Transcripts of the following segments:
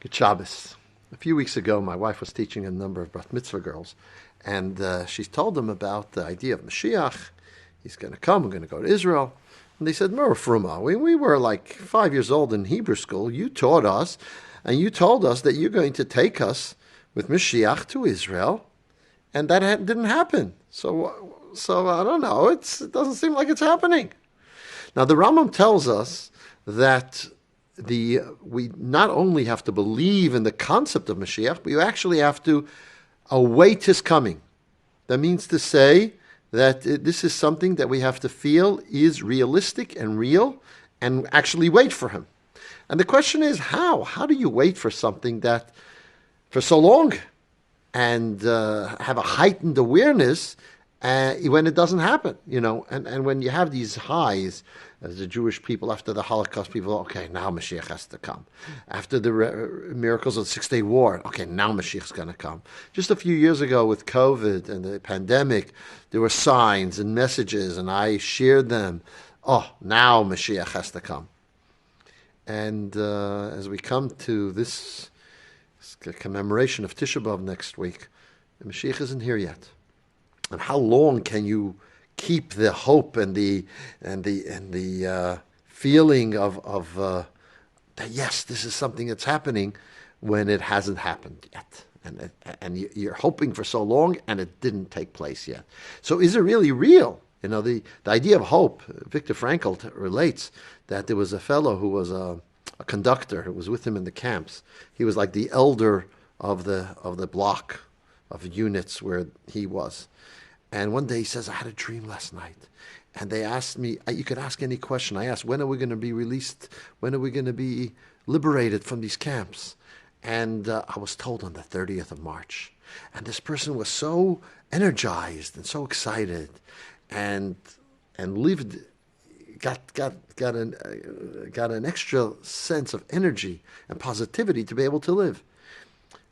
Good Shabbos. A few weeks ago, my wife was teaching a number of Brat Mitzvah girls, and she told them about the idea of Mashiach. He's going to come, we're going to go to Israel. And they said, Fruma, we were like 5 years old in Hebrew school. You taught us, and you told us that you're going to take us with Mashiach to Israel, and that didn't happen. So I don't know, it doesn't seem like it's happening. Now, the Rambam tells us that we not only have to believe in the concept of Mashiach, but you actually have to await his coming. That means to say that this is something that we have to feel is realistic and real and actually wait for him. And the question is, how? How do you wait for something that for so long and have a heightened awareness when it doesn't happen, and when you have these highs, as the Jewish people after the Holocaust, people, okay, now Mashiach has to come. After the miracles of the Six-Day War, okay, now Mashiach's going to come. Just a few years ago with COVID and the pandemic, there were signs and messages, and I shared them. Oh, now Mashiach has to come. And as we come to this commemoration of Tisha B'Av next week, the Mashiach isn't here yet. And how long can you keep the hope and the feeling of that yes, this is something that's happening when it hasn't happened yet, and you're hoping for so long and it didn't take place yet. So is it really real? The idea of hope. Viktor Frankl relates that there was a fellow who was a conductor who was with him in the camps. He was like the elder of the block of units where he was. And one day he says, I had a dream last night. And they asked me, you could ask any question. I asked, when are we going to be released? When are we going to be liberated from these camps? And I was told on the 30th of March. And this person was so energized and so excited and got an extra sense of energy and positivity to be able to live.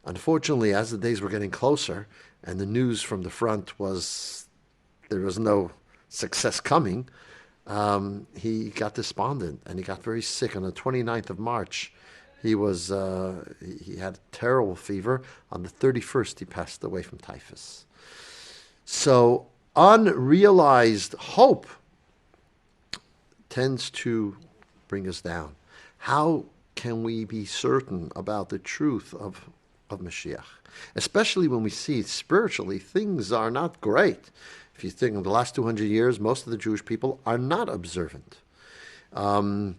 Unfortunately, as the days were getting closer, and the news from the front was there was no success coming, he got despondent and he got very sick. On the 29th of March, he had terrible fever. On the 31st, he passed away from typhus. So unrealized hope tends to bring us down. How can we be certain about the truth of Mashiach? Especially when we see spiritually things are not great. If you think of the last 200 years, most of the Jewish people are not observant. And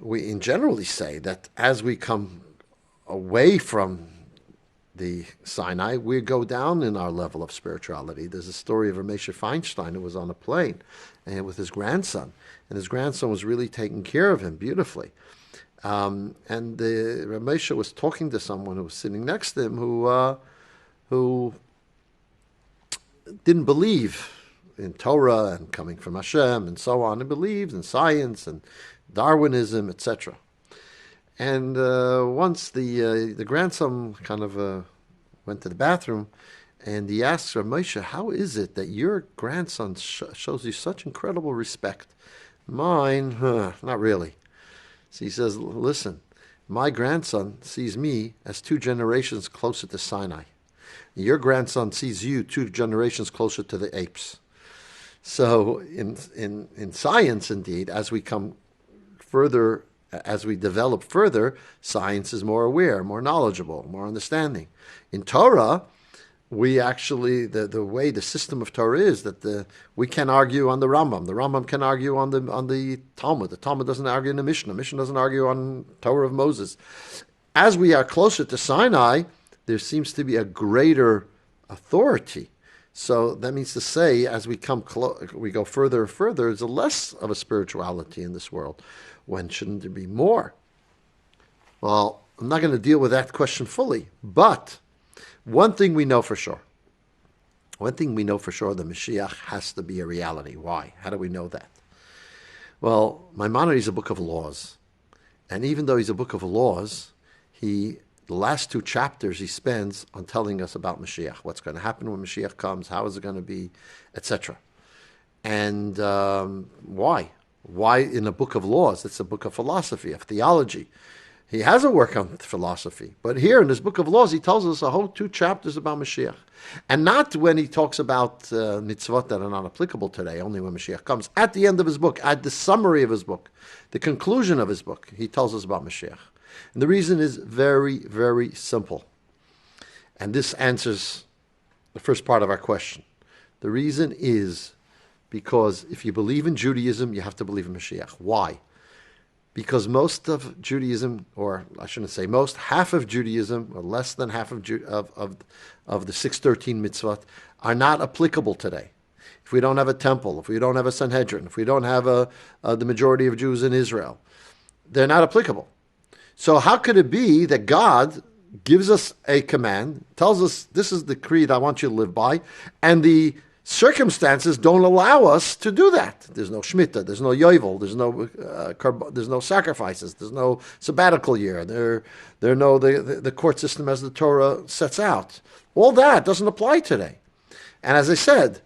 we generally say that as we come away from the Sinai, we go down in our level of spirituality. There's a story of Ramesha Feinstein who was on a plane and with his grandson. And his grandson was really taking care of him beautifully. And the Ramesha was talking to someone who was sitting next to him who didn't believe in Torah and coming from Hashem and so on. He believed in science and Darwinism, etc. And once the grandson kind of went to the bathroom, and he asked Ramesha, how is it that your grandson shows you such incredible respect? Mine, not really. So he says, listen, my grandson sees me as 2 generations closer to Sinai. Your grandson sees you 2 generations closer to the apes. So in science, indeed, as we come further, as we develop further, science is more aware, more knowledgeable, more understanding. In Torah, we actually, the way the system of Torah is that we can argue on the Rambam. The Rambam can argue on the Talmud. The Talmud doesn't argue in the Mishnah. The Mishnah doesn't argue on Torah of Moses. As we are closer to Sinai, there seems to be a greater authority. So that means to say, as we go further and further, there's less of a spirituality in this world. When shouldn't there be more? Well, I'm not going to deal with that question fully, but one thing we know for sure. The Mashiach has to be a reality. Why? How do we know that? Well, Maimonides is a book of laws. And even though he's a book of laws, the last 2 chapters he spends on telling us about Mashiach, what's going to happen when Mashiach comes, how is it going to be, etc. And why? Why in a book of laws? It's a book of philosophy, of theology. He has a work on philosophy. But here in this book of laws, he tells us a whole 2 chapters about Mashiach. And not when he talks about mitzvot that are not applicable today, only when Mashiach comes. At the end of his book, at the summary of his book, the conclusion of his book, he tells us about Mashiach. And the reason is very, very simple. And this answers the first part of our question. The reason is because if you believe in Judaism, you have to believe in Mashiach. Why? Because most of Judaism, or I shouldn't say most, half of Judaism, or less than half of the 613 mitzvot, are not applicable today. If we don't have a temple, if we don't have a Sanhedrin, if we don't have the majority of Jews in Israel, they're not applicable. So how could it be that God gives us a command, tells us this is the creed I want you to live by, and the circumstances don't allow us to do that? There's no Shemitah, there's no Yovel, there's no sacrifices, there's no sabbatical year, there are no the court system as the Torah sets out. All that doesn't apply today. And as I said,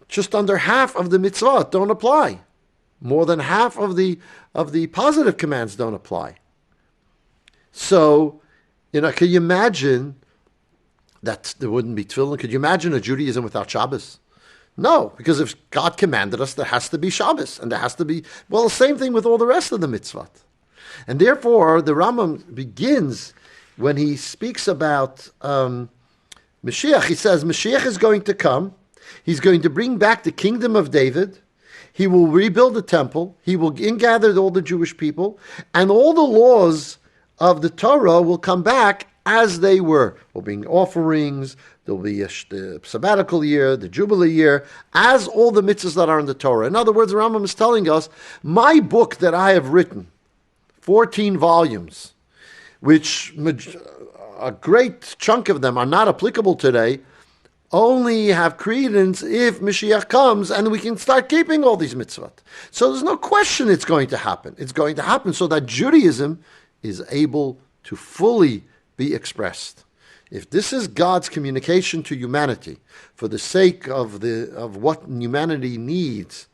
just under half of the mitzvot don't apply. More than half of the positive commands don't apply. So, can you imagine that there wouldn't be tefillin? Could you imagine a Judaism without Shabbos? No, because if God commanded us, there has to be Shabbos, and there has to be, the same thing with all the rest of the mitzvot. And therefore, the Rambam begins, when he speaks about Mashiach, he says, Mashiach is going to come, he's going to bring back the kingdom of David, he will rebuild the temple, he will ingather all the Jewish people, and all the laws of the Torah will come back as they were. There'll be offerings, there'll be the sabbatical year, the Jubilee year, as all the mitzvahs that are in the Torah. In other words, the Rambam is telling us, my book that I have written, 14 volumes, which a great chunk of them are not applicable today, only have credence if Mashiach comes and we can start keeping all these mitzvot. So there's no question it's going to happen. It's going to happen so that Judaism is able to fully be expressed. If this is God's communication to humanity for the sake of what humanity needs,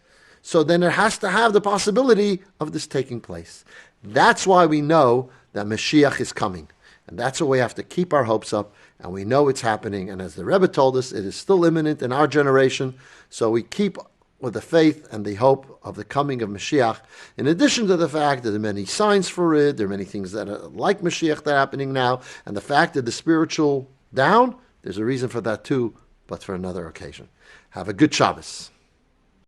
so then it has to have the possibility of this taking place. That's why we know that Mashiach is coming. And that's why we have to keep our hopes up, and we know it's happening. And as the Rebbe told us, it is still imminent in our generation, so we keep with the faith and the hope of the coming of Mashiach, in addition to the fact that there are many signs for it, there are many things that are like Mashiach that are happening now, and the fact that the spiritual down, there's a reason for that too, but for another occasion. Have a good Shabbos.